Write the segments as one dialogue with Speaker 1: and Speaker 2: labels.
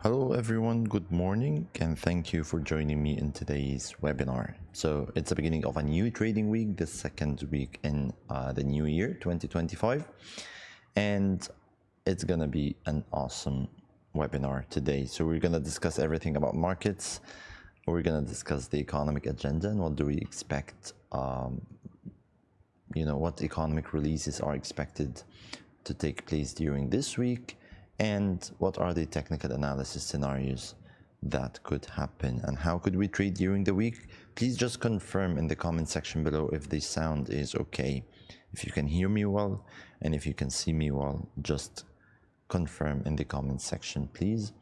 Speaker 1: Hello everyone, good morning and thank you for joining me in today's webinar. So it's the beginning of a new trading week, the second week in the new year 2025, and it's gonna be an awesome webinar today. So we're gonna discuss everything about markets, we're gonna discuss the economic agenda and what do we expect, what economic releases are expected to take place during this week, and what are the technical analysis scenarios that could happen and how could we trade during the week. Please just confirm in the comment section below if the sound is okay, if you can hear me well, and if you can see me well. Just confirm in the comment section, please.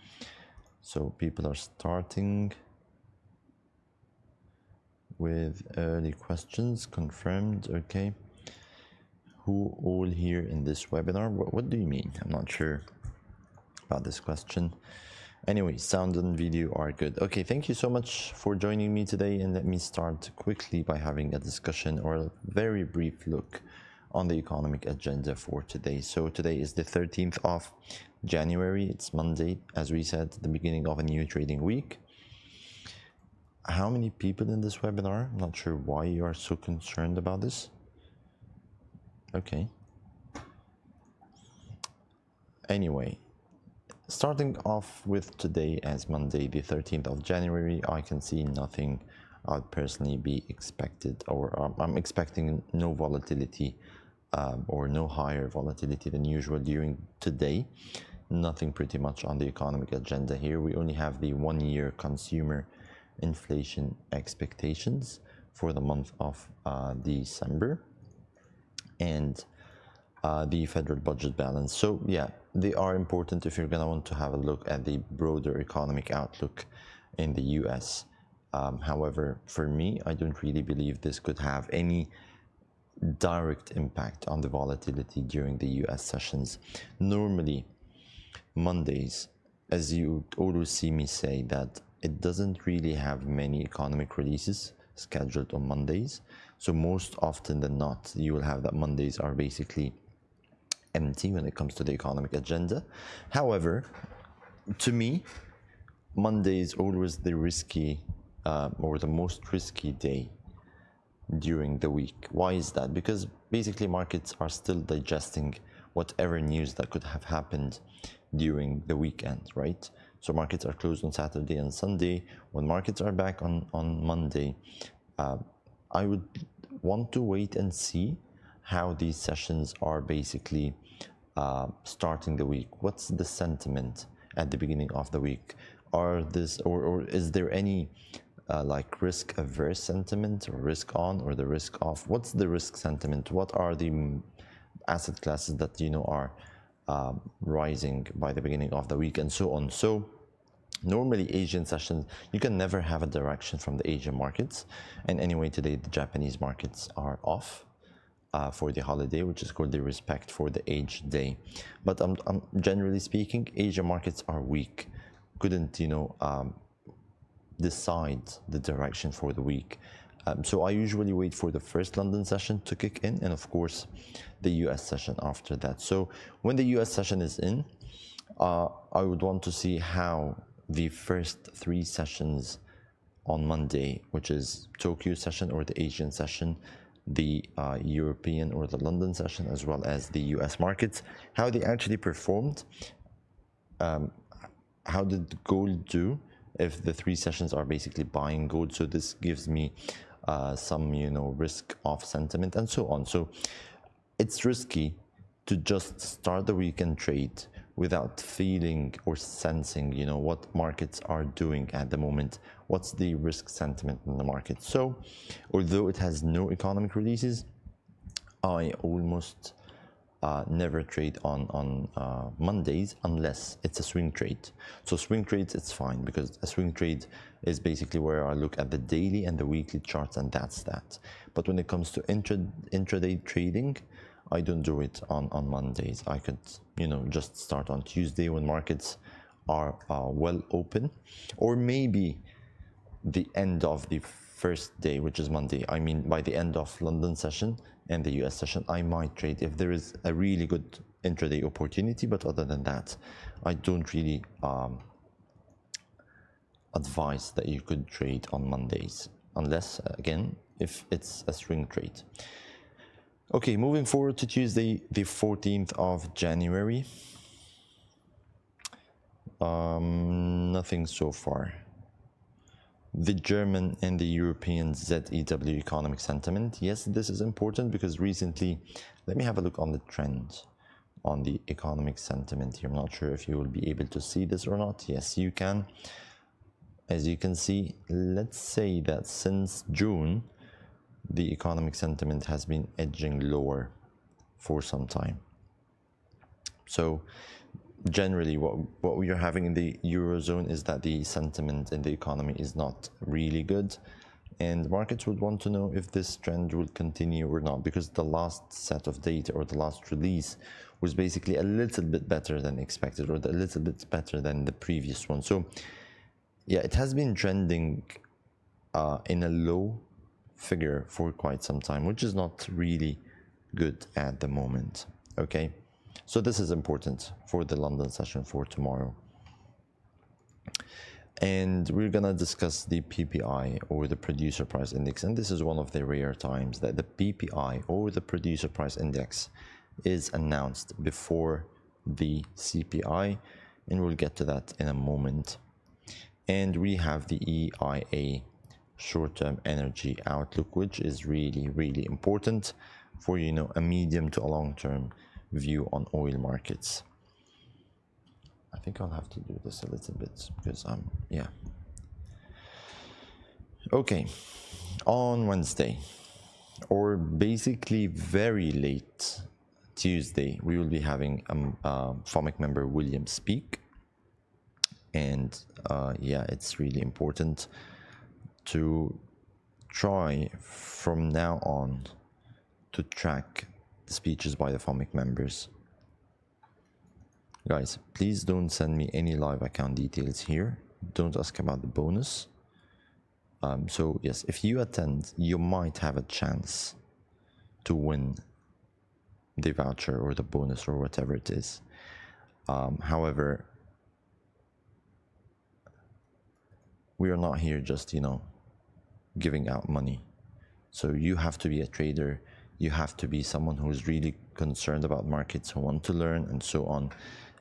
Speaker 1: So people are starting with early questions. Confirmed. Okay, who all here in this webinar? What do you mean? I'm not sure about this question. Anyway, sound and video are good. Okay, thank you so much for joining me today, and let me start quickly by having a discussion or a very brief look on the economic agenda for today. So today is the 13th of January. It's Monday, as we said, the beginning of a new trading week. How many people in this webinar? I'm not sure why you are so concerned about this. Okay. Anyway, starting off with today as Monday, the 13th of January, I can see nothing I'd personally be expected, or I'm expecting no volatility or no higher volatility than usual during today. Nothing pretty much on the economic agenda here. We only have the one-year consumer inflation expectations for the month of December and the federal budget balance. So yeah, they are important if you're gonna want to have a look at the broader economic outlook in the US. However, for me, I don't really believe this could have any direct impact on the volatility during the US sessions. Normally, Mondays, as you always see me say, that it doesn't really have many economic releases scheduled on Mondays. So most often than not, you will have that Mondays are basically empty when it comes to the economic agenda. However, to me, Monday is always the risky or the most risky day during the week. Why is that? Because basically markets are still digesting whatever news that could have happened during the weekend, right? So markets are closed on Saturday and Sunday. When markets are back on Monday, I would want to wait and see how these sessions are basically starting the week. What's the sentiment at the beginning of the week? Or is there any like risk averse sentiment, or risk on, or the risk off? What's the risk sentiment? What are the asset classes that are rising by the beginning of the week, and so on? So normally Asian sessions, you can never have a direction from the Asian markets. And anyway, today the Japanese markets are off for the holiday, which is called the Respect for the Age Day. But generally speaking, Asian markets are weak. Couldn't decide the direction for the week. So I usually wait for the first London session to kick in, and of course the US session after that. So when the US session is in, I would want to see how the first three sessions on Monday, which is Tokyo session or the Asian session, the European or the London session, as well as the US markets, how they actually performed. How did gold do if the three sessions are basically buying gold? So this gives me some risk off sentiment and so on. So it's risky to just start the weekend trade without feeling or sensing what markets are doing at the moment. What's the risk sentiment in the market? So although it has no economic releases, I almost never trade on Mondays unless it's a swing trade. So swing trades, it's fine, because a swing trade is basically where I look at the daily and the weekly charts, and that's that. But when it comes to intraday trading, I don't do it on Mondays. I could just start on Tuesday when markets are well open, or maybe the end of the first day, which is Monday. I mean, by the end of London session and the US session, I might trade if there is a really good intraday opportunity. But other than that, I don't really advise that you could trade on Mondays, unless, again, if it's a swing trade. Okay, moving forward to Tuesday, the 14th of January. Nothing so far. The German and the European ZEW economic sentiment. Yes, this is important because recently, let me have a look on the trend on the economic sentiment here. I'm not sure if you will be able to see this or not. Yes, you can. As you can see, let's say that since June, the economic sentiment has been edging lower for some time. So generally what we are having in the Eurozone is that the sentiment in the economy is not really good, and markets would want to know if this trend will continue or not, because the last set of data or the last release was basically a little bit better than expected, or a little bit better than the previous one. So yeah, it has been trending in a low figure for quite some time, which is not really good at the moment. Okay, so this is important for the London session for tomorrow. And we're gonna discuss the PPI, or the Producer Price Index, and this is one of the rare times that the PPI, or the Producer Price Index, is announced before the CPI, and we'll get to that in a moment. And we have the EIA short-term energy outlook, which is really, really important for, you know, a medium to a long-term view on oil markets. I think I'll have to do this a little bit because yeah. Okay, on Wednesday, or basically very late Tuesday, we will be having FOMC member William speak. And yeah, it's really important to try from now on to track the speeches by the FOMC members. Guys, please don't send me any live account details here. Don't ask about the bonus. So yes, if you attend, you might have a chance to win the voucher or the bonus or whatever it is. However, we are not here just, you know, giving out money. So you have to be a trader. You have to be someone who is really concerned about markets, who want to learn, and so on.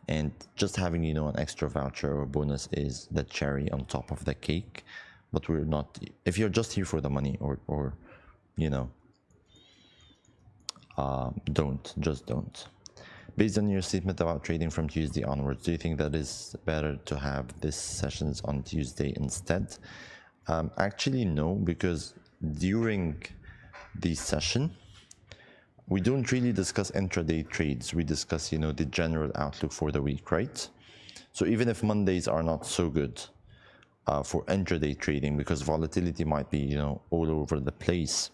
Speaker 1: And just having, you know, an extra voucher or bonus is the cherry on top of the cake. But we're not, if you're just here for the money, or you know, don't. Based on your statement about trading from Tuesday onwards, do you think that it's better to have these sessions on Tuesday instead? Actually, no, because during the session, we don't really discuss intraday trades. We discuss, you know, the general outlook for the week, right? So even if Mondays are not so good for intraday trading, because volatility might be, you know, all over the place,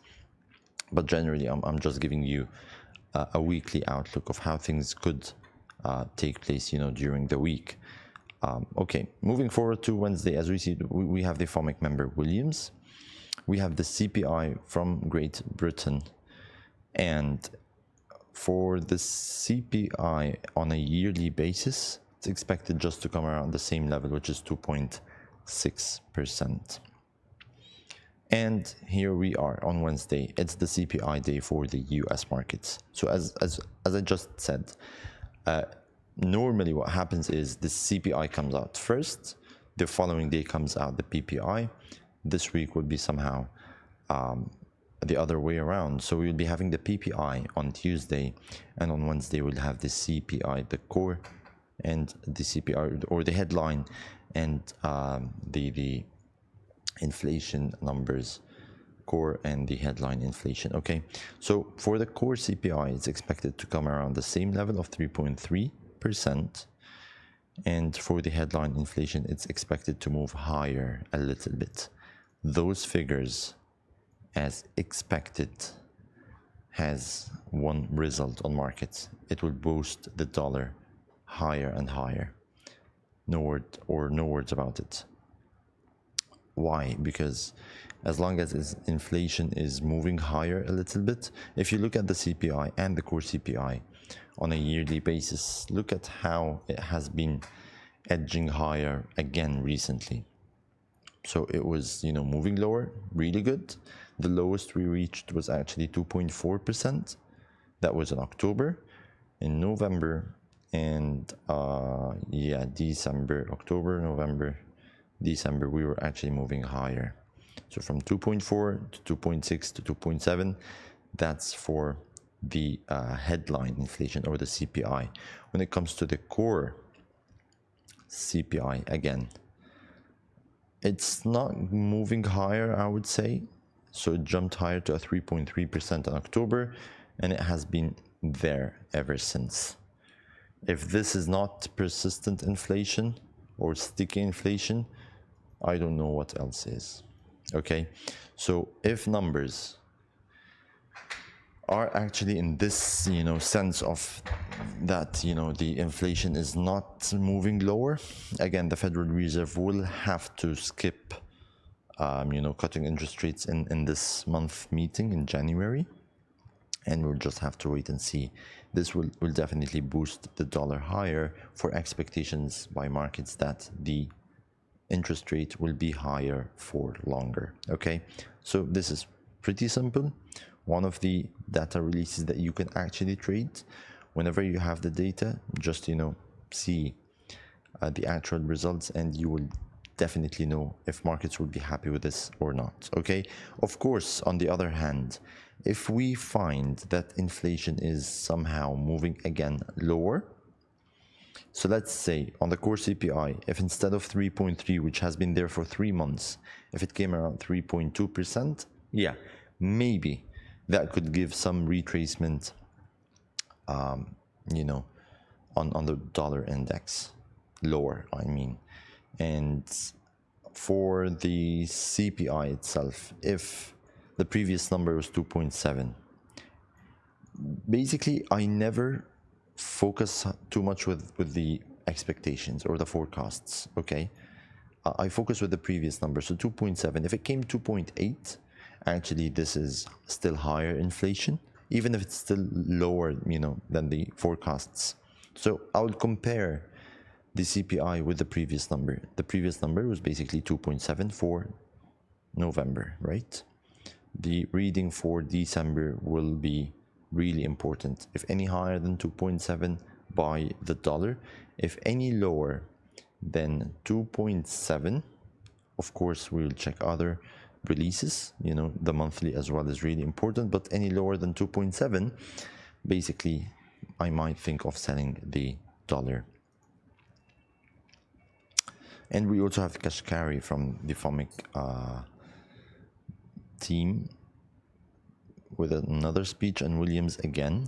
Speaker 1: but generally I'm just giving you a weekly outlook of how things could take place, you know, during the week. Okay, moving forward to Wednesday, as we see, we have the FOMC member Williams. We have the CPI from Great Britain. And for the CPI on a yearly basis, it's expected just to come around the same level, which is 2.6%. And here we are on Wednesday. It's the CPI day for the US markets. So as I just said, normally what happens is the CPI comes out first, the following day comes out the PPI. This week would be somehow the other way around. So we'll be having the PPI on Tuesday, and on Wednesday we'll have the CPI, the core, and the CPI, or the headline, and the inflation numbers, core and the headline inflation. Okay, so for the core CPI, it's expected to come around the same level of 3.3%, and for the headline inflation, it's expected to move higher a little bit. Those figures, as expected, has one result on markets. It will boost the dollar higher and higher. No words about it. Why? Because as long as inflation is moving higher a little bit, if you look at the CPI and the core CPI on a yearly basis, look at how it has been edging higher again recently. So it was, moving lower, really good. The lowest we reached was actually 2.4%. That was in October. In November and December, October, November, December, we were actually moving higher. So from 2.4 to 2.6 to 2.7, that's for the headline inflation or the CPI. When it comes to the core CPI, again, it's not moving higher, I would say. So it jumped higher to a 3.3% in October, and it has been there ever since. If this is not persistent inflation or sticky inflation, I don't know what else is. Okay, so if numbers are actually in this, sense of that, the inflation is not moving lower, again, the Federal Reserve will have to skip, cutting interest rates in this month meeting in January. And we'll just have to wait and see. This will definitely boost the dollar higher for expectations by markets that the interest rate will be higher for longer. Okay, so this is pretty simple. One of the data releases that you can actually trade. Whenever you have the data, just see the actual results, and you will definitely know if markets will be happy with this or not. Okay, of course, on the other hand, if we find that inflation is somehow moving again lower, so let's say on the core CPI, if instead of 3.3, which has been there for 3 months, if it came around 3.2%, yeah, maybe that could give some retracement, on the dollar index, lower, I mean. And for the CPI itself, if the previous number was 2.7, basically I never focus too much with the expectations or the forecasts. Okay, I focus with the previous number, so 2.7. If it came 2.8, actually this is still higher inflation, even if it's still lower, than the forecasts. So I would compare the CPI with the previous number. The previous number was basically 2.7 for November, right? The reading for December will be really important. If any higher than 2.7, buy the dollar. If any lower than 2.7, of course, we'll check other releases. The monthly as well is really important, but any lower than 2.7, basically, I might think of selling the dollar. And we also have Kashkari from the FOMIC team with another speech, and Williams again.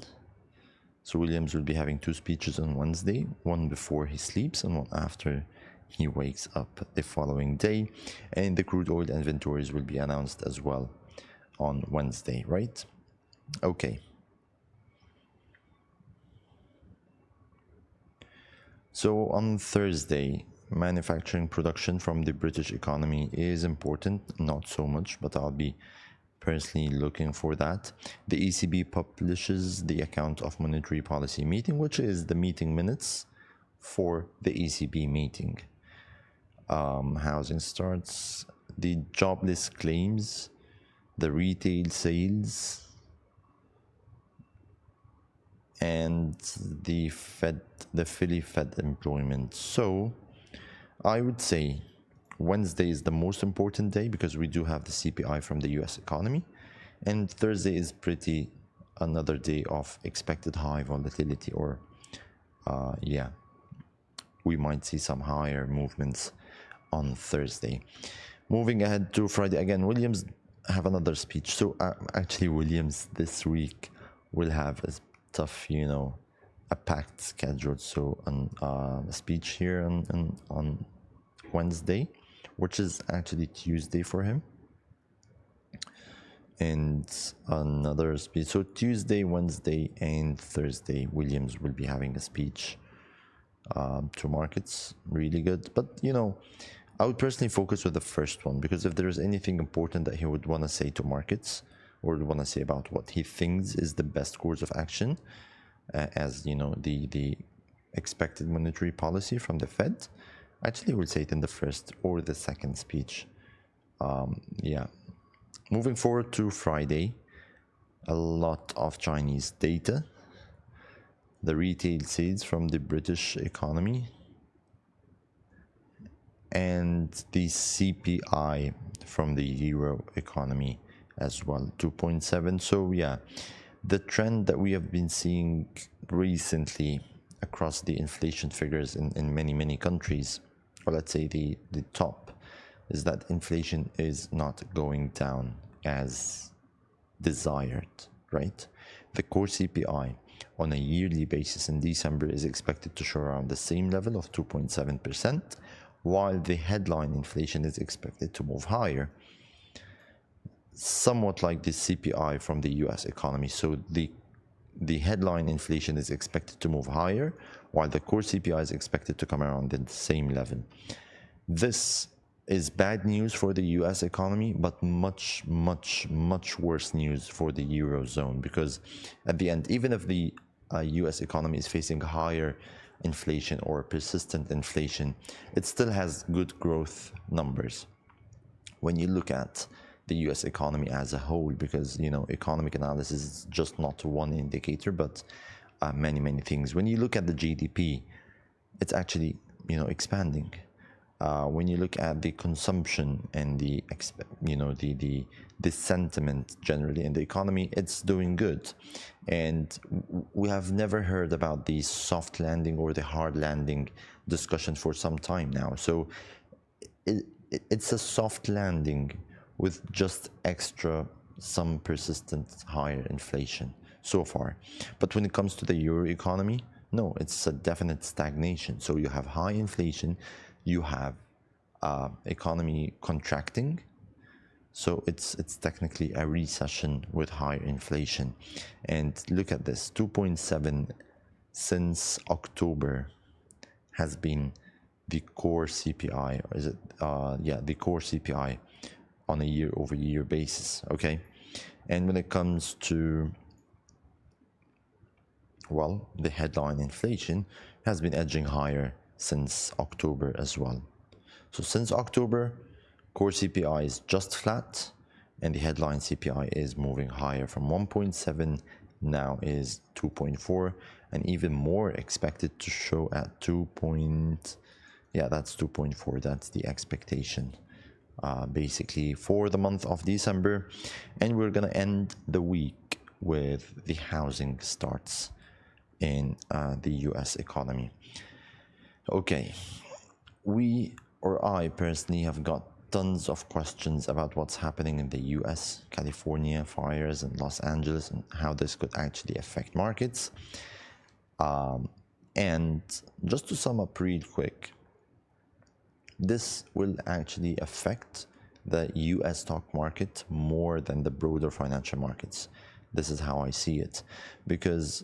Speaker 1: So Williams will be having 2 speeches on Wednesday, one before he sleeps and one after he wakes up the following day. And the crude oil inventories will be announced as well on Wednesday, right? Okay. So on Thursday, manufacturing production from the British economy is important, not so much, but I'll be personally looking for that. The ECB publishes the account of monetary policy meeting, which is the meeting minutes for the ECB meeting. Housing starts, the jobless claims, the retail sales, and the Philly Fed employment. So I would say Wednesday is the most important day because we do have the CPI from the US economy, and Thursday is pretty another day of expected high volatility, or we might see some higher movements on Thursday. Moving ahead to Friday, again, Williams have another speech. So actually Williams this week will have a tough, a packed schedule. So a speech here on Wednesday, which is actually Tuesday for him, and another speech. So Tuesday, Wednesday, and Thursday, Williams will be having a speech to markets. Really good. But I would personally focus with the first one, because if there's anything important that he would want to say to markets, or would want to say about what he thinks is the best course of action, as the expected monetary policy from the Fed, actually we'll say it in the first or the second speech Yeah, moving forward to Friday, a lot of Chinese data, the retail sales from the British economy, and the CPI from the Euro economy as well, 2.7. So yeah, the trend that we have been seeing recently across the inflation figures in many countries, or let's say the top, is that inflation is not going down as desired, right? The core CPI on a yearly basis in December is expected to show around the same level of 2.7%, while the headline inflation is expected to move higher, somewhat like the CPI from the US economy. So the headline inflation is expected to move higher, while the core CPI is expected to come around the same level. This is bad news for the US economy, but much worse news for the Eurozone, because at the end, even if the US economy is facing higher inflation or persistent inflation, it still has good growth numbers. When you look at the US economy as a whole, because economic analysis is just not one indicator, but many things. When you look at the GDP, it's actually expanding. When you look at the consumption and the sentiment generally in the economy, it's doing good. And we have never heard about the soft landing or the hard landing discussion for some time now. So it's a soft landing with just some persistent higher inflation so far. But when it comes to the euro economy, no, it's a definite stagnation. So you have high inflation, you have economy contracting, so it's technically a recession with higher inflation. And look at this, 2.7 since October has been the core CPI, or is it the core CPI on a year-over-year basis. Okay, and when it comes to the headline inflation has been edging higher since October as well. So since October, core CPI is just flat, and the headline CPI is moving higher from 1.7 now is 2.4, and even more expected to show at 2. That's 2.4. That's the expectation, basically for the month of December. And we're gonna end the week with the housing starts in the US economy. Okay, I personally have got tons of questions about what's happening in the US, California fires, and Los Angeles, and how this could actually affect markets. And just to sum up real quick, this will actually affect the US stock market more than the broader financial markets. This is how I see it, because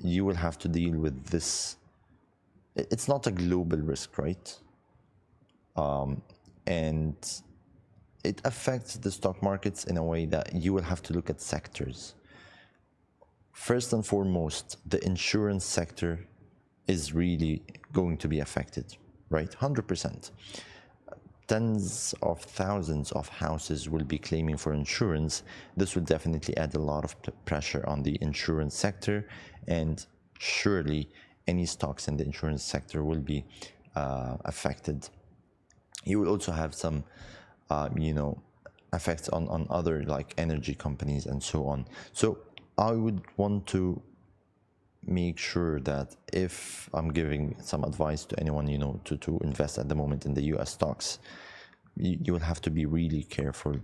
Speaker 1: you will have to deal with this. It's not a global risk, right? And it affects the stock markets in a way that you will have to look at sectors. First and foremost, the insurance sector is really going to be affected, right? 100%. Tens of thousands of houses will be claiming for insurance. This will definitely add a lot of pressure on the insurance sector, and surely any stocks in the insurance sector will be affected. You will also have some, effects on other like energy companies and so on. So I would want to make sure that if I'm giving some advice to anyone, to invest at the moment in the US stocks, you will have to be really careful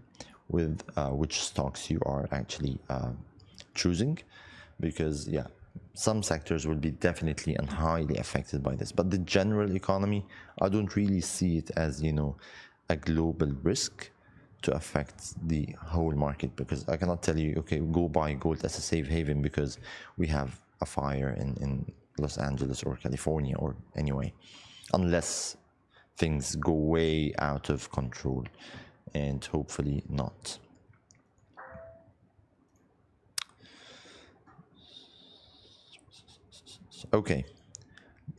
Speaker 1: with which stocks you are actually choosing, because some sectors will be definitely and highly affected by this. But the general economy, I don't really see it as, a global risk to affect the whole market, because I cannot tell you, okay, go buy gold as a safe haven because we have a fire in Los Angeles or California or anyway, unless things go way out of control, and hopefully not. Okay,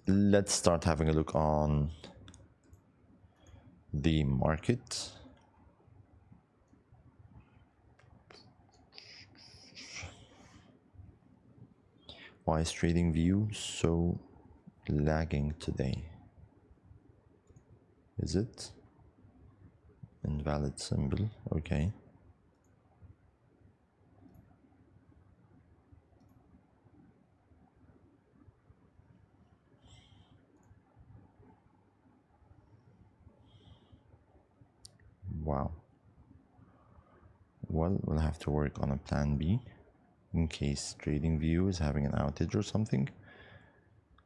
Speaker 1: let's start having a look on the market. Why is trading view so lagging today? Is it invalid symbol? Okay. Wow. Well, we'll have to work on a plan B in case trading view is having an outage or something.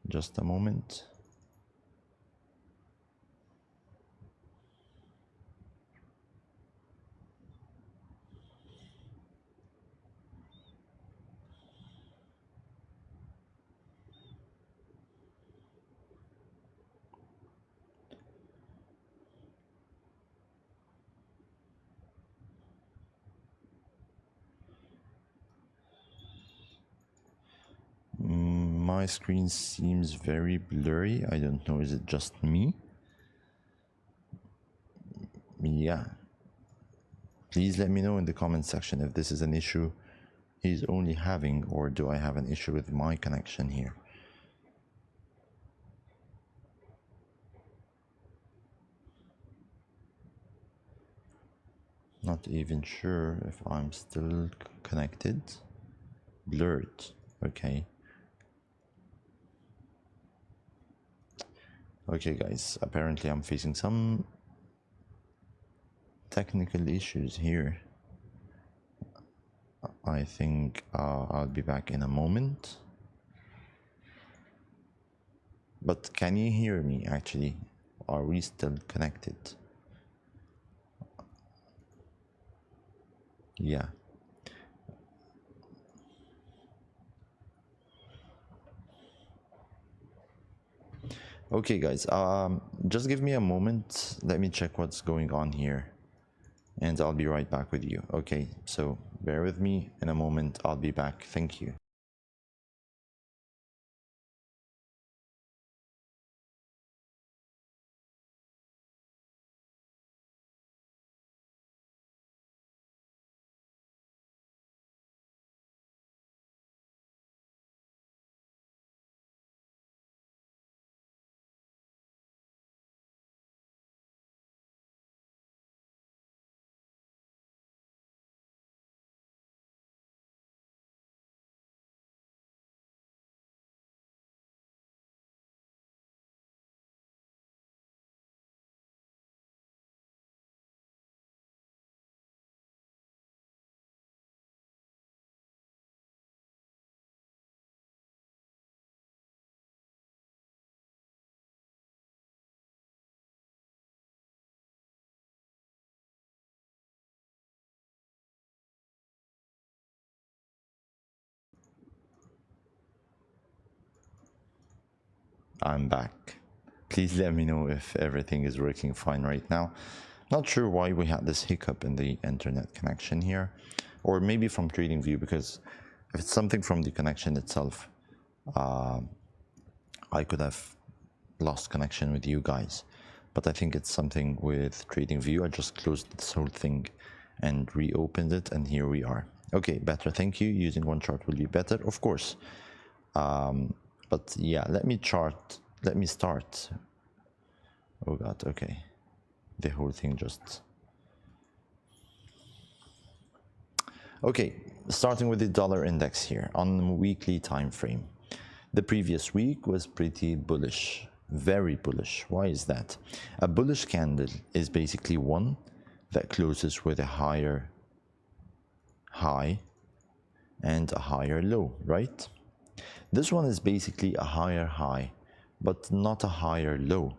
Speaker 1: Just a moment. My screen seems very blurry. I don't know, is it just me? Yeah. Please let me know in the comment section if this is an issue he's only having, or do I have an issue with my connection here? Not even sure if I'm still connected. Blurred. Okay. Okay guys, apparently I'm facing some technical issues here. I think I'll be back in a moment. But can you hear me actually? Are we still connected? Yeah. Okay guys, just give me a moment. Let me check what's going on here. And I'll be right back with you. Okay, so bear with me. In a moment, I'll be back. Thank you. I'm back. Please let me know if everything is working fine right now. Not sure why we had this hiccup in the internet connection here, or maybe from TradingView, because if it's something from the connection itself, I could have lost connection with you guys. But I think it's something with TradingView. I just closed this whole thing and reopened it, and here we are. Okay, better. Thank you. Using one chart will be better, of course. But yeah, let me start. Oh god, okay. The whole thing just... Okay, starting with the dollar index here on the weekly time frame. The previous week was pretty bullish, very bullish. Why is that? A bullish candle is basically one that closes with a higher high and a higher low, right? This one is basically a higher high, but not a higher low.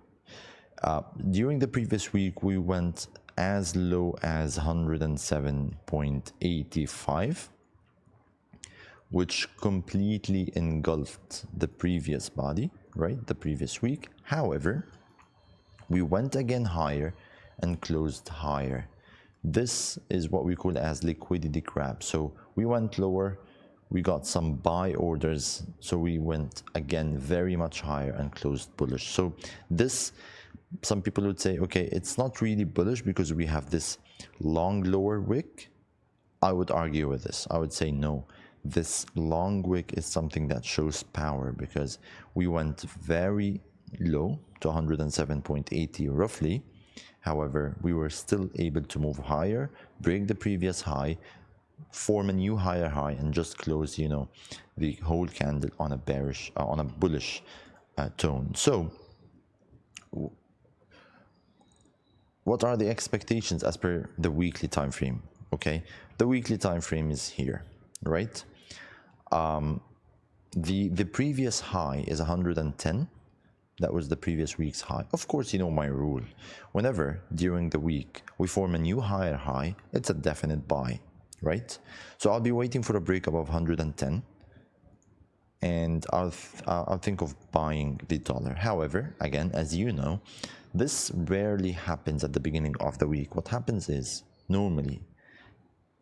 Speaker 1: During the previous week, we went as low as 107.85, which completely engulfed the previous body, right? The previous week. However, we went again higher and closed higher. This is what we call as liquidity grab. So we went lower, we got some buy orders, so we went again very much higher and closed bullish. So this, some people would say, okay, it's not really bullish because we have this long lower wick. I would argue with this. I would say no, this long wick is something that shows power, because we went very low to 107.80 roughly. However, we were still able to move higher, break the previous high, form a new higher high, and just close, you know, the whole candle on a bearish, on a bullish tone. So what are the expectations as per the weekly time frame? Okay, the weekly time frame is here, right? The previous high is 110. That was the previous week's high. Of course, you know my rule. Whenever during the week we form a new higher high, it's a definite buy, right? So I'll be waiting for a break above 110, and I'll think of buying the dollar. However, again, as you know, this rarely happens at the beginning of the week. What happens is, normally,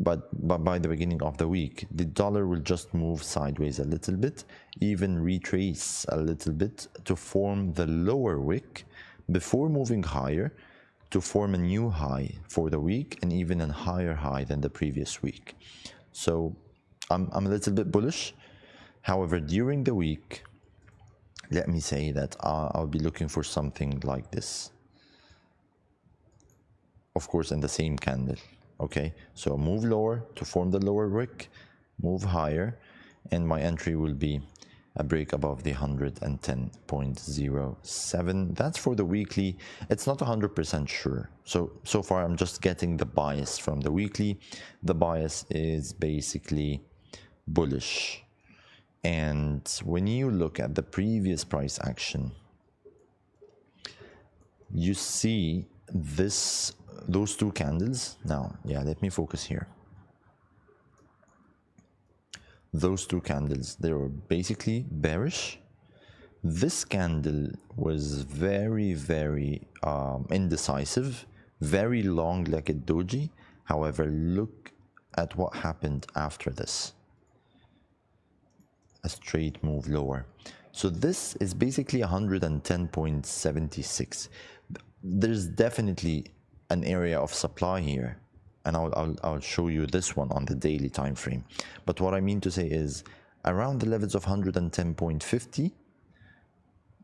Speaker 1: but by the beginning of the week, the dollar will just move sideways a little bit, even retrace a little bit to form the lower wick before moving higher to form a new high for the week, and even a higher high than the previous week. So I'm a little bit bullish. However, during the week, let me say that I'll be looking for something like this. Of course, in the same candle. Okay, so move lower to form the lower wick, move higher, and my entry will be a break above the 110.07. That's for the weekly. It's not 100% sure. So far, I'm just getting the bias from the weekly. The bias is basically bullish. And when you look at the previous price action, you see those two candles. Now, yeah, let me focus here. Those two candles, they were basically bearish. This candle was very, very indecisive, very long-legged doji. However, look at what happened after this. A straight move lower. So this is basically 110.76. There's definitely an area of supply here, and I'll show you this one on the daily time frame. But what I mean to say is, around the levels of 110.50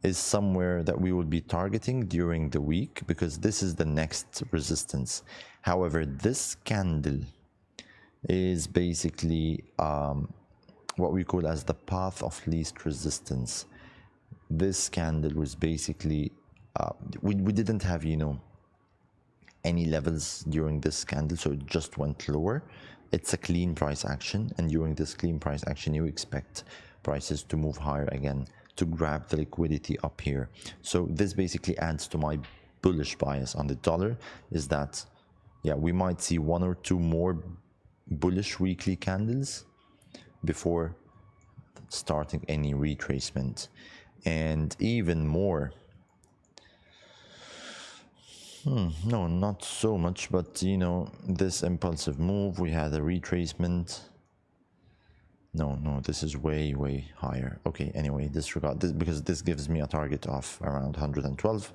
Speaker 1: is somewhere that we will be targeting during the week, because this is the next resistance. However, this candle is basically what we call as the path of least resistance. This candle was basically we didn't have, you know, any levels during this candle, so it just went lower. It's a clean price action, and during this clean price action, you expect prices to move higher again to grab the liquidity up here. So this basically adds to my bullish bias on the dollar, is that, yeah, we might see one or two more bullish weekly candles before starting any retracement. And even more, no, not so much, but you know, this impulsive move, we had a retracement. No, this is way higher. Okay, anyway, disregard this, because this gives me a target of around 112.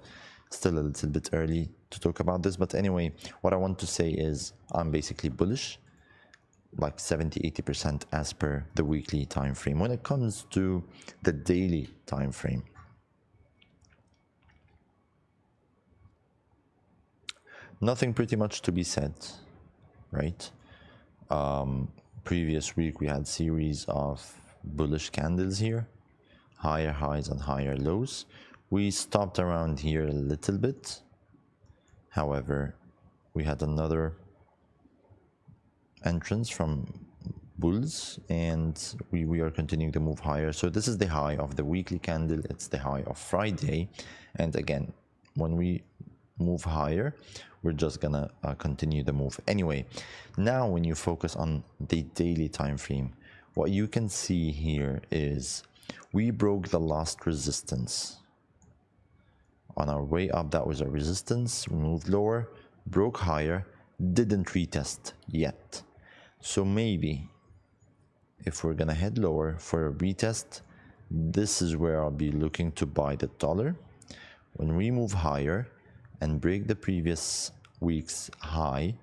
Speaker 1: Still a little bit early to talk about this, but anyway, what I want to say is I'm basically bullish, like 70-80% as per the weekly time frame. When it comes to the daily time frame, nothing pretty much to be said, right? Previous week we had series of bullish candles here, higher highs and higher lows. We stopped around here a little bit. However, we had another entrance from bulls, and we are continuing to move higher. So this is the high of the weekly candle, it's the high of Friday, and again, when we move higher, we're just gonna continue the move. Anyway, now when you focus on the daily time frame, what you can see here is we broke the last resistance. On our way up, that was our resistance. We moved lower, broke higher, didn't retest yet. So maybe if we're gonna head lower for a retest, this is where I'll be looking to buy the dollar. When we move higher and break the previous week's high,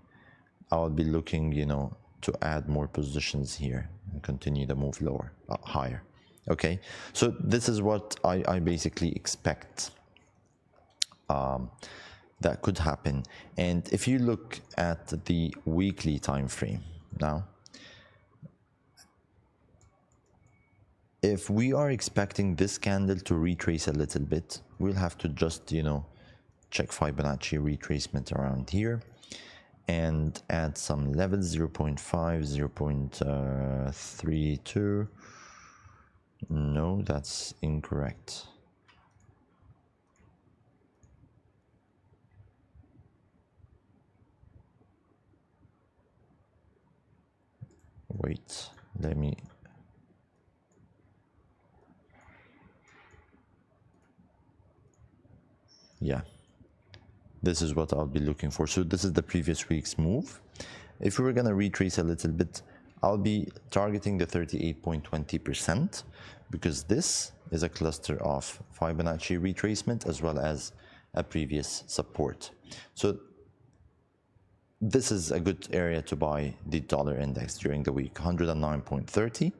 Speaker 1: I'll be looking, you know, to add more positions here. and continue the move lower, higher. Okay, so this is what I basically expect that could happen. And if you look at the weekly time frame now, if we are expecting this candle to retrace a little bit, we'll have to just, check Fibonacci retracement around here and add some levels, 0.5, 0.32. No, that's incorrect. Wait, let me... Yeah, this is what I'll be looking for. So this is the previous week's move. If we were going to retrace a little bit, I'll be targeting the 38.20% because this is a cluster of Fibonacci retracement as well as a previous support. So this is a good area to buy the dollar index during the week, 109.30.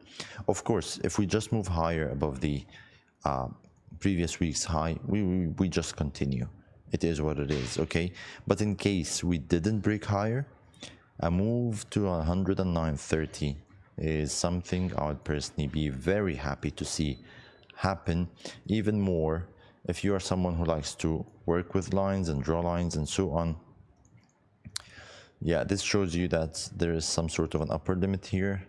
Speaker 1: Of course, if we just move higher above the previous week's high, we just continue. It is what it is, okay? But in case we didn't break higher, a move to 109.30 is something I would personally be very happy to see happen, even more if you are someone who likes to work with lines and draw lines and so on. Yeah, this shows you that there is some sort of an upper limit here.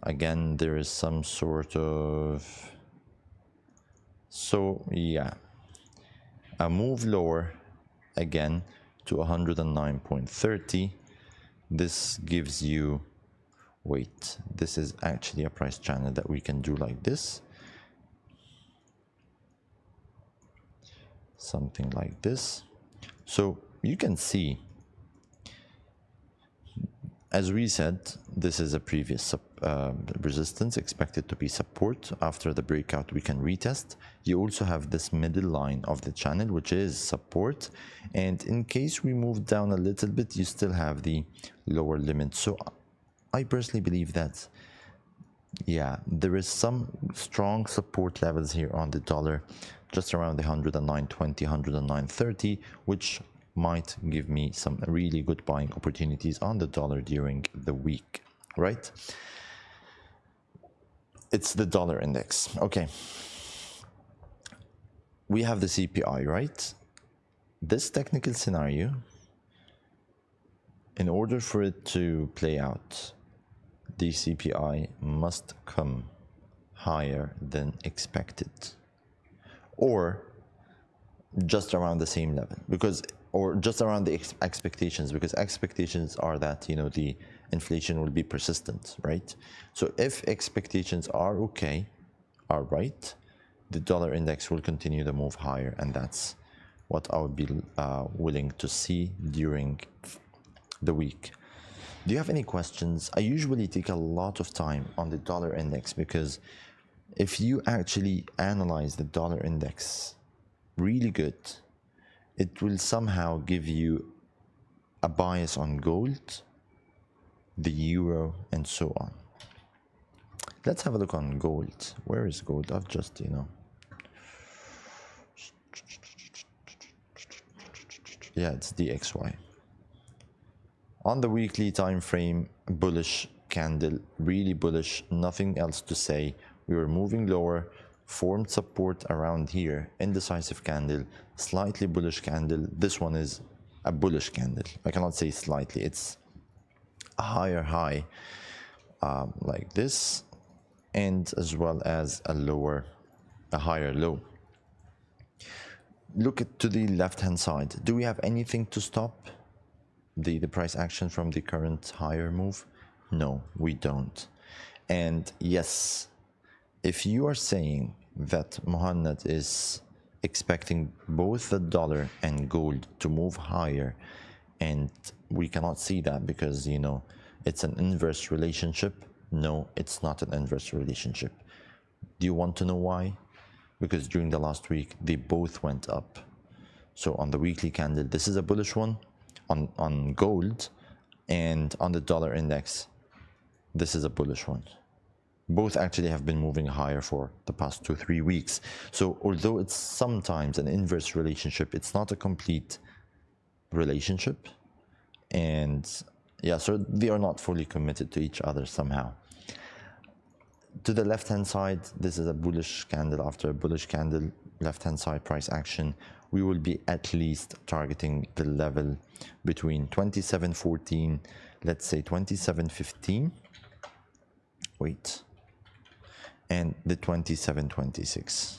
Speaker 1: Again, there is some sort of... So yeah, a move lower again to 109.30. This gives you, wait, this is actually a price channel that we can do like this. Something like this. So you can see, as we said, this is a previous resistance expected to be support. After the breakout, we can retest. You also have this middle line of the channel, which is support. And in case we move down a little bit, you still have the lower limit. So I personally believe that, yeah, there is some strong support levels here on the dollar, just around the 109.20, 109.30, which might give me some really good buying opportunities on the dollar during the week, right? It's the dollar index. Okay. We have the CPI, right? This technical scenario, in order for it to play out, the CPI must come higher than expected, or just around the same level, because, or just around the expectations, because expectations are that, the inflation will be persistent, right? So if expectations are okay, are right, the dollar index will continue to move higher, and that's what I would be willing to see during the week. Do you have any questions? I usually take a lot of time on the dollar index because if you actually analyze the dollar index really good, it will somehow give you a bias on gold, the euro, and so on. Let's have a look on gold. Where is gold? I've just, yeah, it's DXY. On the weekly time frame, bullish candle, really bullish, nothing else to say. We were moving lower, formed support around here, indecisive candle, slightly bullish candle. This one is a bullish candle. I cannot say slightly, it's a higher high like this, and as well as a higher low. Look to the left hand side. Do we have anything to stop the price action from the current higher move? No, we don't. And yes, if you are saying that Muhammad is expecting both the dollar and gold to move higher, and we cannot see that because, it's an inverse relationship. No, it's not an inverse relationship. Do you want to know why? Because during the last week, they both went up. So on the weekly candle, this is a bullish one on gold, and on the dollar index, this is a bullish one. Both actually have been moving higher for the past 2-3 weeks. So although it's sometimes an inverse relationship, it's not a complete relationship. And yeah, so they are not fully committed to each other somehow. To the left hand side, this is a bullish candle. After a bullish candle, left hand side price action, we will be at least targeting the level between 27.14, let's say 27.15, wait, and the 27.26.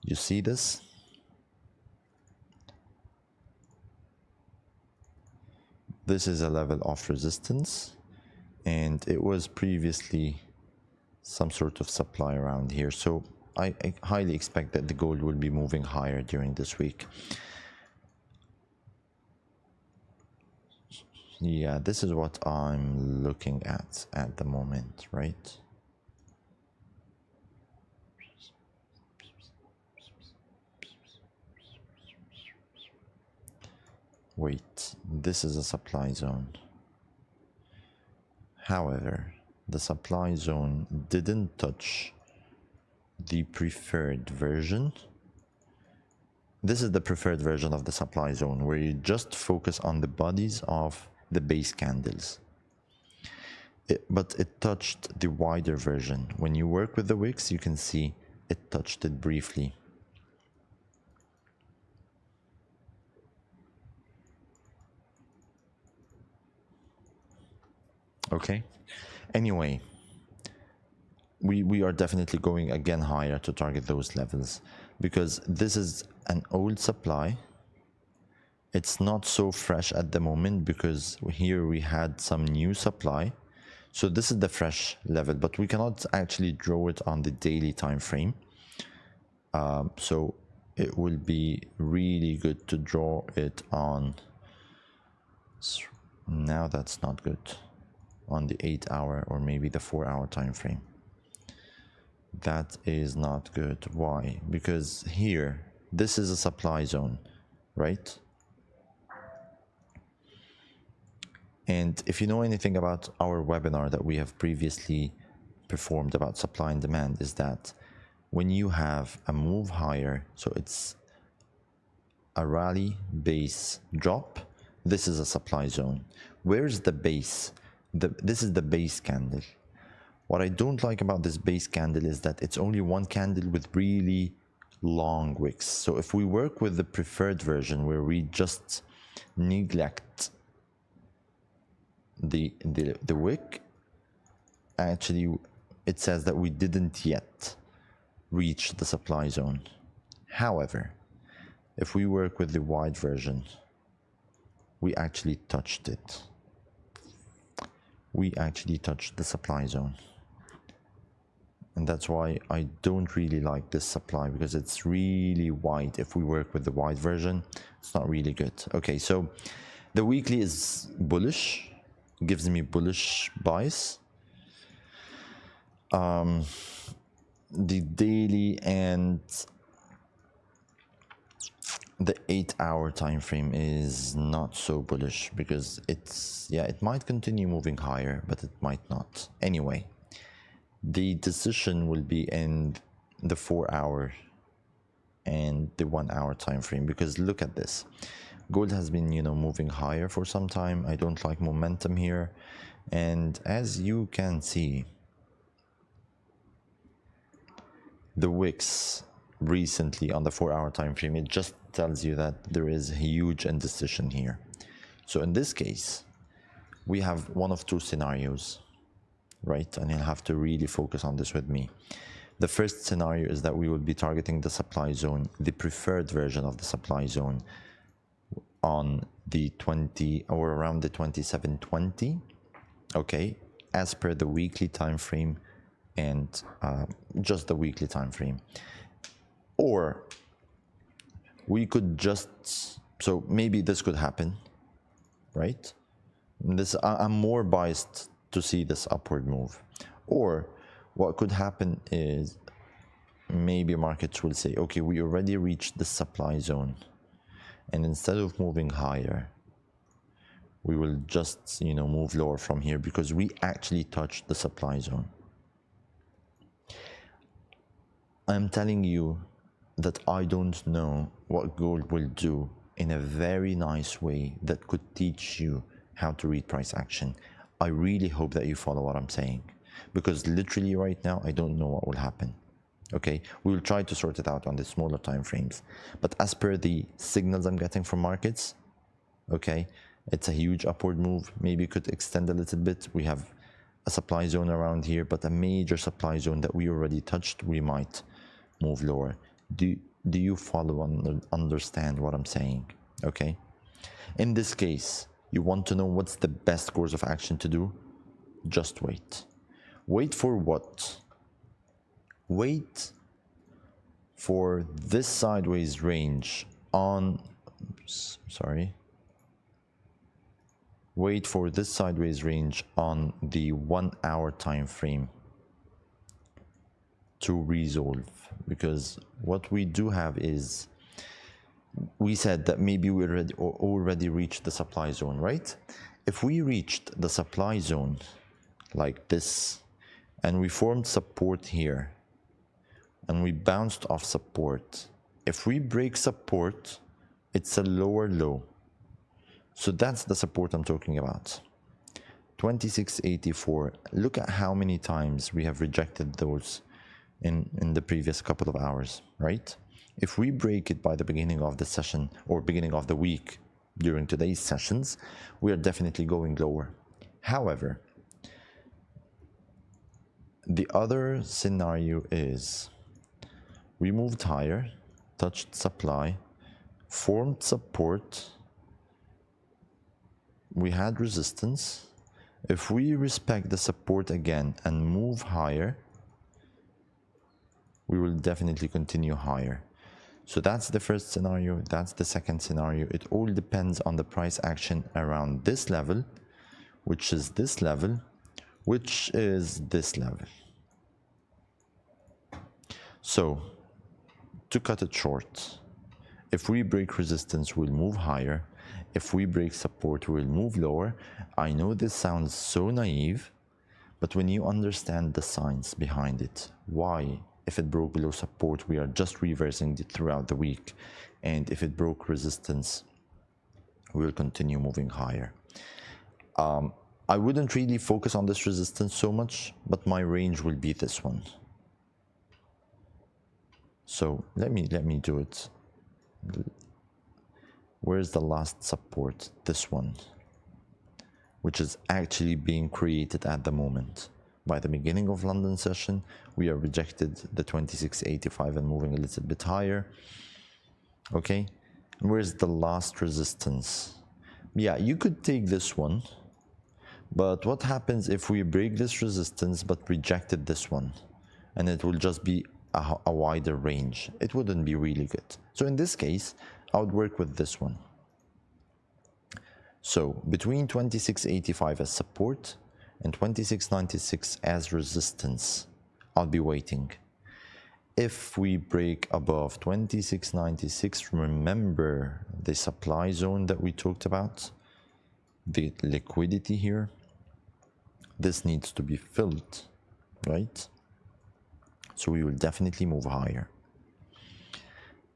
Speaker 1: You see this? This is a level of resistance, and it was previously some sort of supply around here. So I highly expect that the gold will be moving higher during this week. Yeah, this is what I'm looking at the moment, right? Wait, this is a supply zone. However, the supply zone didn't touch the preferred version. This is the preferred version of the supply zone, where you just focus on the bodies of the base candles. But it touched the wider version. When you work with the wicks, you can see it touched it briefly. Okay, anyway, we are definitely going again higher to target those levels, because this is an old supply. It's not so fresh at the moment because here we had some new supply. So this is the fresh level, but we cannot actually draw it on the daily time frame. So it will be really good to draw it on, now that's not good, on the 8-hour or maybe the 4-hour time frame. That is not good. Why? Because here, this is a supply zone, right? And if you know anything about our webinar that we have previously performed about supply and demand, is that when you have a move higher, so it's a rally base drop, this is a supply zone. Where's the base? This is the base candle. What I don't like about this base candle is that it's only one candle with really long wicks. So if we work with the preferred version, where we just neglect the wick, actually it says that we didn't yet reach the supply zone. However, if we work with the wide version, we actually touched it. We actually touched the supply zone. And that's why I don't really like this supply, because it's really wide. If we work with the wide version, it's not really good. Okay, so the weekly is bullish, gives me bullish bias. The daily and the 8-hour time frame is not so bullish, because it's, yeah, it might continue moving higher, but it might not. Anyway, the decision will be in the 4-hour and the 1-hour time frame, because look at this. Gold has been, moving higher for some time. I don't like momentum here. And as you can see, the wicks recently on the 4-hour time frame, it just tells you that there is a huge indecision here. So in this case, we have one of two scenarios, right? And you'll have to really focus on this with me. The first scenario is that we will be targeting the supply zone, the preferred version of the supply zone, on the 20 or around the 27.20, okay, as per the weekly time frame, and just the weekly time frame. Or we could just, so maybe this could happen, right? I'm more biased to see this upward move. Or what could happen is maybe markets will say, okay, we already reached the supply zone, and instead of moving higher, we will just, move lower from here because we actually touched the supply zone. I'm telling you that I don't know what gold will do in a very nice way that could teach you how to read price action. I really hope that you follow what I'm saying, because literally right now I don't know what will happen. Okay, we will try to sort it out on the smaller time frames, but as per the signals I'm getting from markets, okay, it's a huge upward move. Maybe it could extend a little bit. We have a supply zone around here, but a major supply zone that we already touched, we might move lower. Do you follow and understand what I'm saying? Okay, in this case, you want to know what's the best course of action to do? Just wait. Wait for what? Wait for this sideways range on, wait for this sideways range on the 1 hour time frame to resolve, because what we do have is, we said that maybe we already reached the supply zone, right? If we reached the supply zone like this and we formed support here and we bounced off support, if we break support, it's a lower low. So that's the support I'm talking about. 2684. Look at how many times we have rejected those in the previous couple of hours, right? If we break it by the beginning of the session or beginning of the week during today's sessions, we are definitely going lower. However, the other scenario is we moved higher, touched supply, formed support, we had resistance. If we respect the support again and move higher, we will definitely continue higher. So that's the first scenario, that's the second scenario. It all depends on the price action around this level, which is this level, which is this level. So, to cut it short, if we break resistance, we'll move higher. If we break support, we'll move lower. I know this sounds so naive, but when you understand the science behind it, why, if it broke below support, we are just reversing it throughout the week, and if it broke resistance, we will continue moving higher. I wouldn't really focus on this resistance so much, but my range will be this one. So let me do it. Where's the last support? This one, which is actually being created at the moment. By the beginning of London session, we are rejected the 2685 and moving a little bit higher. Okay, and where's the last resistance? Yeah, you could take this one, but what happens if we break this resistance but rejected this one? And it will just be a wider range. It wouldn't be really good. So in this case, I would work with this one. So between 2685 as support and 2696 as resistance, I'll be waiting. If we break above 2696, remember the supply zone that we talked about, the liquidity here, this needs to be filled, right? So we will definitely move higher.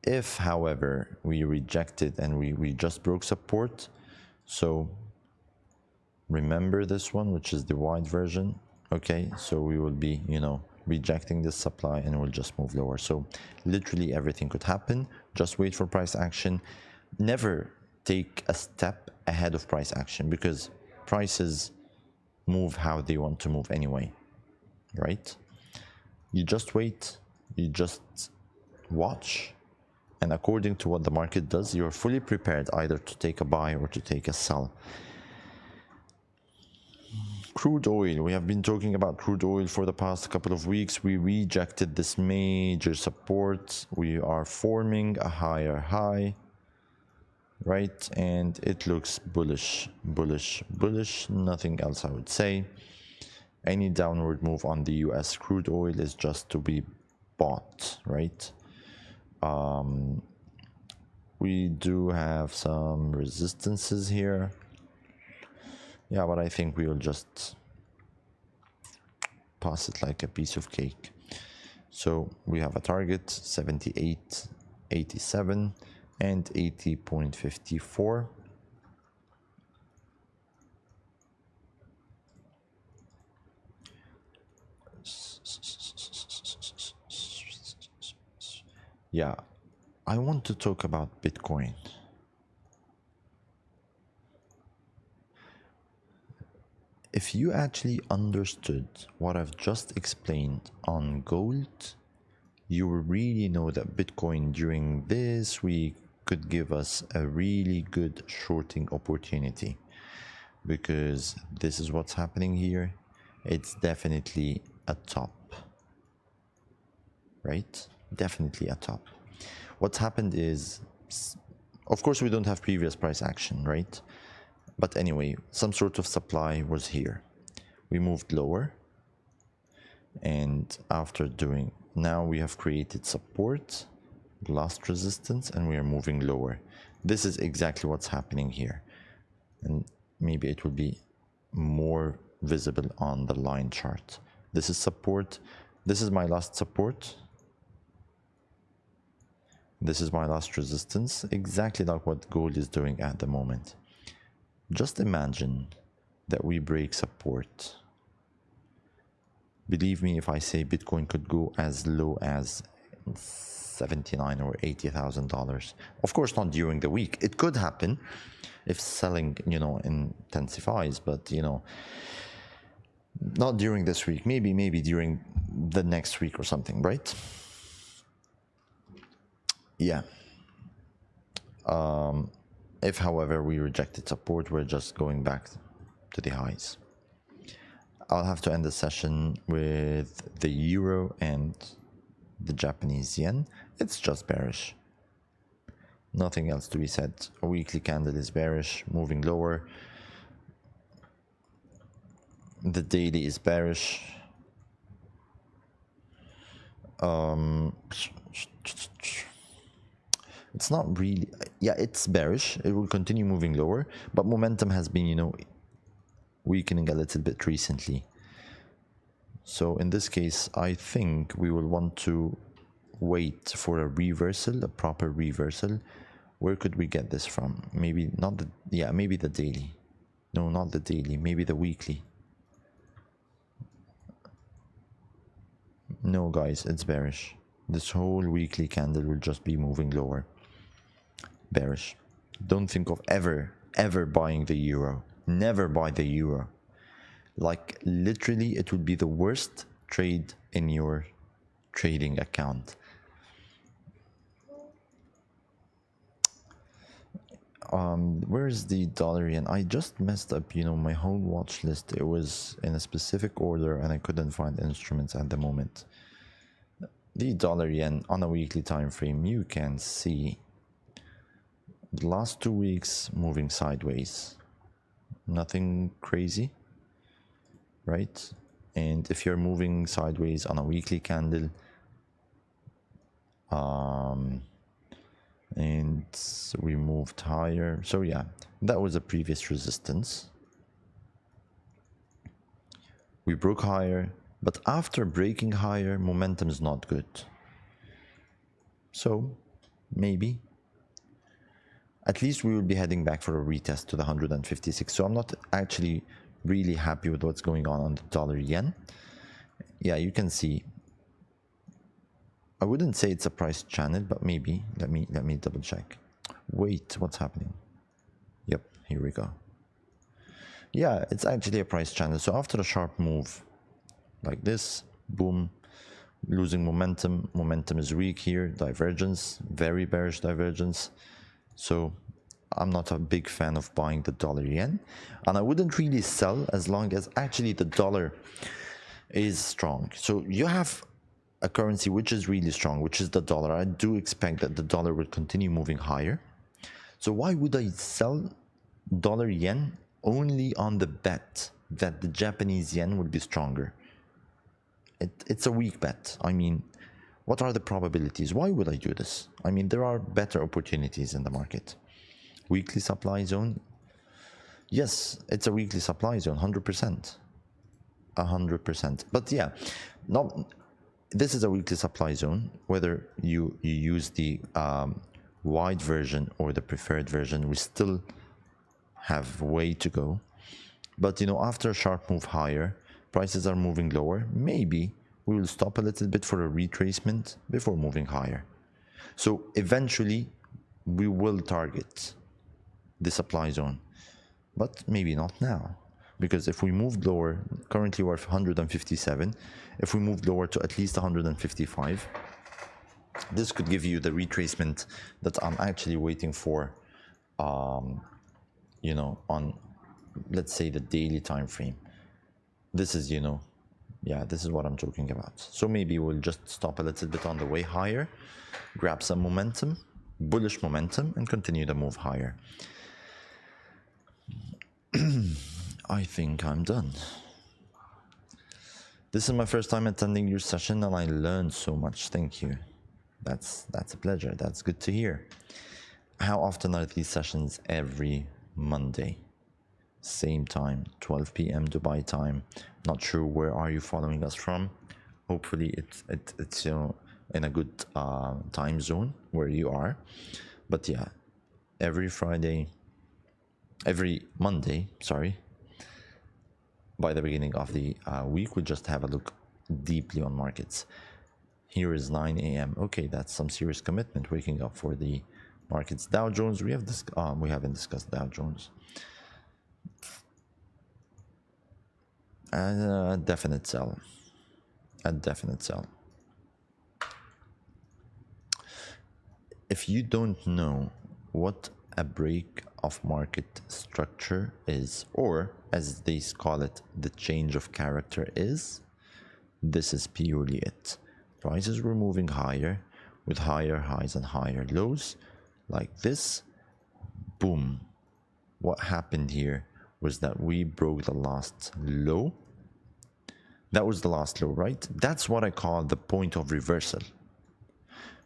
Speaker 1: If, however, we reject it and we just broke support, so remember this one, which is the wide version, okay? So we will be, rejecting this supply and we'll just move lower. So literally everything could happen. Just wait for price action. Never take a step ahead of price action, because prices move how they want to move anyway, right? You just wait, you just watch, and according to what the market does, you're fully prepared either to take a buy or to take a sell. Crude oil, we have been talking about crude oil for the past couple of weeks. We rejected this major support. We are forming a higher high, right? And it looks bullish, bullish, bullish, nothing else I would say. Any downward move on the US crude oil is just to be bought, right? We do have some resistances here. Yeah, but I think we will just pass it like a piece of cake. So we have a target 78, 87, and 80.54. Yeah, I want to talk about Bitcoin. If you actually understood what I've just explained on gold, you will really know that Bitcoin during this week could give us a really good shorting opportunity, because this is what's happening here. It's definitely a top, right? Definitely a top. What's happened is, of course, we don't have previous price action, right? But anyway, some sort of supply was here. We moved lower, and after doing, now we have created support, last resistance, and we are moving lower. This is exactly what's happening here, and maybe it will be more visible on the line chart. This is support. This is my last support. This is my last resistance, exactly like what gold is doing at the moment. Just imagine that we break support. Believe me if I say Bitcoin could go as low as $79,000 or $80,000. Of course, not during the week. It could happen if selling, intensifies, but not during this week. Maybe during the next week or something, right? Yeah. If, however, we rejected support, we're just going back to the highs. I'll have to end the session with the euro and the Japanese yen. It's just bearish. Nothing else to be said. A weekly candle is bearish, moving lower. The daily is bearish. It's not really, yeah, it's bearish. It will continue moving lower, but momentum has been, weakening a little bit recently. So in this case, I think we will want to wait for a reversal, a proper reversal. Where could we get this from? Maybe not the, yeah, maybe the daily. No, not the daily, maybe the weekly. No, guys, it's bearish. This whole weekly candle will just be moving lower. Bearish. Don't think of ever buying the euro. Never buy the euro. Like, literally, it would be the worst trade in your trading account. Where's the dollar yen? I just messed up, my whole watch list. It was in a specific order and I couldn't find instruments at the moment. The dollar yen on a weekly time frame, you can see the last 2 weeks moving sideways. Nothing crazy, right? And if you're moving sideways on a weekly candle, and we moved higher. So yeah, that was a previous resistance. We broke higher, but after breaking higher, momentum is not good. So maybe at least we will be heading back for a retest to the 156. So I'm not actually really happy with what's going on the dollar yen. Yeah, you can see, I wouldn't say it's a price channel, but maybe. Let me double check. Wait, what's happening? Yep, here we go. Yeah, it's actually a price channel. So after a sharp move like this, boom, losing momentum. Momentum is weak here. Divergence, very bearish divergence. So I'm not a big fan of buying the dollar yen, and I wouldn't really sell as long as actually the dollar is strong. So you have a currency which is really strong, which is the dollar. I do expect that the dollar will continue moving higher. So why would I sell dollar yen only on the bet that the Japanese yen will be stronger? It's a weak bet. I mean, what are the probabilities? Why would I do this? I mean, there are better opportunities in the market. Weekly supply zone. Yes, it's a weekly supply zone, 100%. 100%. But yeah, not, this is a weekly supply zone. Whether you use the wide version or the preferred version, we still have way to go. But you know, after a sharp move higher, prices are moving lower. Maybe we will stop a little bit for a retracement before moving higher. So eventually we will target the supply zone, but maybe not now. Because if we moved lower, currently we're 157, if we moved lower to at least 155, this could give you the retracement that I'm actually waiting for, you know, on, let's say, the daily time frame. This is, you know, yeah, this is what I'm talking about. So maybe we'll just stop a little bit on the way higher, grab some momentum, bullish momentum, and continue to move higher. I think I'm done. This is my first time attending your session and I learned so much. Thank you. That's a pleasure. That's good to hear. How often are these sessions? Every Monday. Same time, 12 p.m. Dubai time. Not sure where are you following us from. Hopefully it's you know, in a good time zone where you are. But yeah, every Monday, sorry, by the beginning of the week, we just have a look deeply on markets. Here is 9 a.m. Okay, that's some serious commitment, waking up for the markets. Dow Jones, we haven't discussed Dow Jones. A definite sell. A definite sell. If you don't know what a break of market structure is, or as they call it, the change of character is, this is purely it. Prices were moving higher with higher highs and higher lows like this. Boom. What happened here was that we broke the last low. That was the last low, right? That's what I call the point of reversal,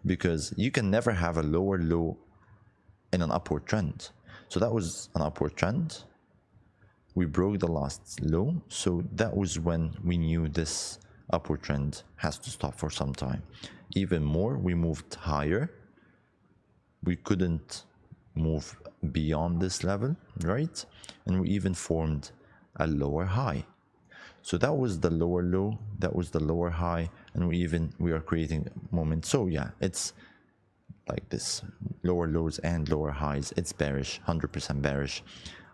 Speaker 1: because you can never have a lower low in an upward trend. So that was an upward trend. We broke the last low, so that was when we knew this upward trend has to stop for some time. Even more, we moved higher. We couldn't move beyond this level, right? And we even formed a lower high. So that was the lower low, that was the lower high, and we are creating moment. So yeah, it's like this, lower lows and lower highs. It's bearish, 100% bearish.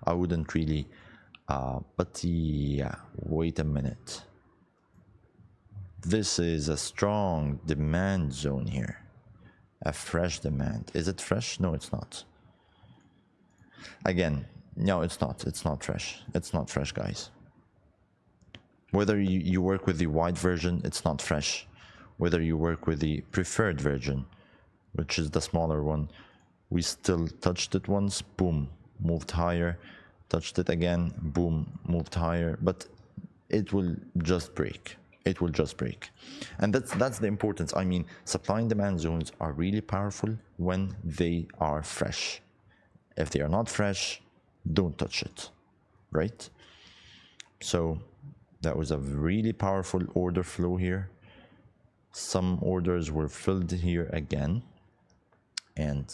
Speaker 1: I wouldn't really, but yeah, wait a minute. This is a strong demand zone here, a fresh demand. Is it fresh? No, it's not. Again, no, it's not fresh. It's not fresh, guys. Whether you work with the wide version, it's not fresh. Whether you work with the preferred version, which is the smaller one, we still touched it once, boom, moved higher, touched it again, boom, moved higher, but it will just break. It will just break. And that's the importance. I mean, supply and demand zones are really powerful when they are fresh. If they are not fresh, don't touch it, right? So that was a really powerful order flow here. Some orders were filled here again, and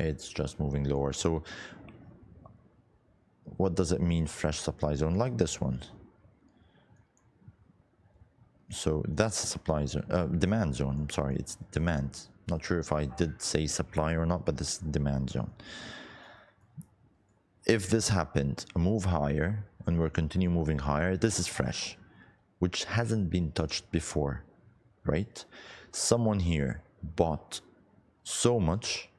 Speaker 1: it's just moving lower. So what does it mean, fresh supply zone? Like this one. So that's a supply zone, demand zone. I'm sorry, it's demand. Not sure if I did say supply or not, but this is demand zone. If this happened, a move higher, and we're continue moving higher, this is fresh, which hasn't been touched before, right? Someone here bought so much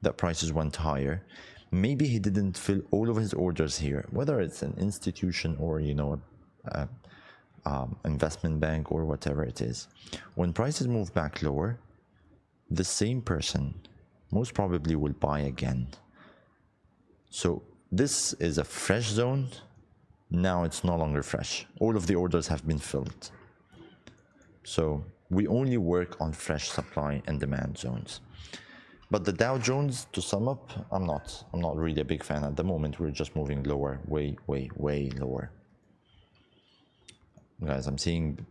Speaker 1: that prices went higher. Maybe he didn't fill all of his orders here, whether it's an institution or, you know, investment bank or whatever it is. When prices move back lower, the same person most probably will buy again. So this is a fresh zone. Now it's no longer fresh. All of the orders have been filled. So we only work on fresh supply and demand zones. But the Dow Jones, to sum up, I'm not really a big fan at the moment. We're just moving lower, way lower. Guys, I'm seeing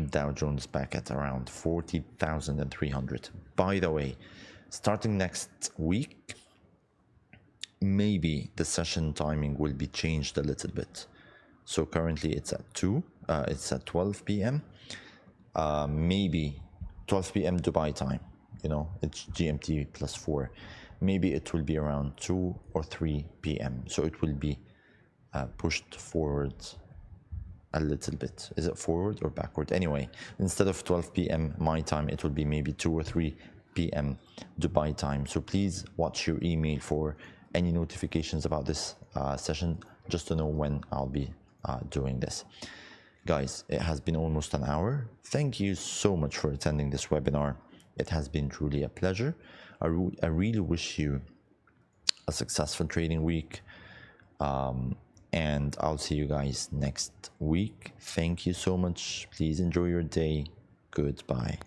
Speaker 1: Dow Jones back at around 40,300. By the way, starting next week, maybe the session timing will be changed a little bit. So currently it's at 12 p.m. Maybe 12 p.m. Dubai time, it's GMT plus 4. Maybe it will be around 2 or 3 p.m. So it will be pushed forward a little bit. Is it forward or backward? Anyway, instead of 12 p.m. my time, it will be maybe 2 or 3 p.m. Dubai time. So please watch your email for any notifications about this session, just to know when I'll be doing this. Guys, it has been almost an hour. Thank you so much for attending this webinar. It has been truly a pleasure. I really wish you a successful trading week. And I'll see you guys next week. Thank you so much. Please enjoy your day. Goodbye.